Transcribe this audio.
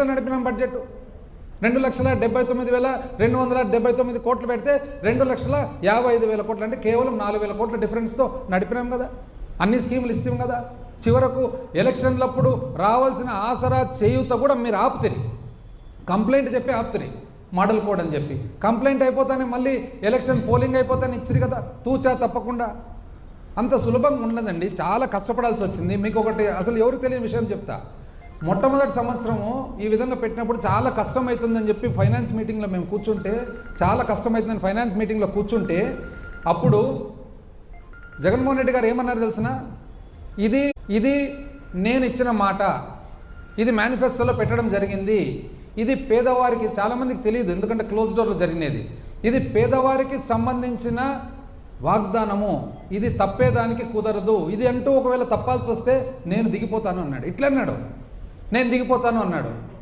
నడిపినాం budget 2,79,279 కోట్లు పెడితే 2,55,000 కోట్లు అంటే కేవలం 4,000 కోట్ల డిఫరెన్స్తో నడిపినాం కదా. అన్ని స్కీములు ఇస్తాం కదా. చివరకు ఎలక్షన్లప్పుడు రావాల్సిన ఆసరా చేయూత కూడా మీరు ఆపుతుంది, కంప్లైంట్ చెప్పి ఆపుతుంది, మోడల్ కోడ్ అని చెప్పి. కంప్లైంట్ అయిపోతానే మళ్ళీ ఎలక్షన్ పోలింగ్ అయిపోతానే ఇచ్చిరు కదా, తూచా తప్పకుండా. అంత సులభంగా ఉండదండి, చాలా కష్టపడాల్సి వచ్చింది. మీకు ఒకటి అసలు ఎవరికి తెలియని విషయం చెప్తా. మొట్టమొదటి సంవత్సరము ఈ విధంగా పెట్టినప్పుడు చాలా కష్టమవుతుందని చెప్పి ఫైనాన్స్ మీటింగ్లో మేము కూర్చుంటే, చాలా కష్టమవుతుందని ఫైనాన్స్ మీటింగ్లో కూర్చుంటే, అప్పుడు జగన్మోహన్ రెడ్డి గారు ఏమన్నారు తెలిసిన, ఇది నేను ఇచ్చిన మాట, ఇది మేనిఫెస్టోలో పెట్టడం జరిగింది, ఇది పేదవారికి, చాలామందికి తెలియదు ఎందుకంటే క్లోజ్ డోర్లో జరిగినది, ఇది పేదవారికి సంబంధించిన వాగ్దానము, ఇది తప్పేదానికి కుదరదు, ఇది అంటూ ఒకవేళ తప్పాల్సి వస్తే నేను దిగిపోతాను అన్నాడు. ఇట్లన్నాడు, నేను దిగిపోతాను అన్నాడు.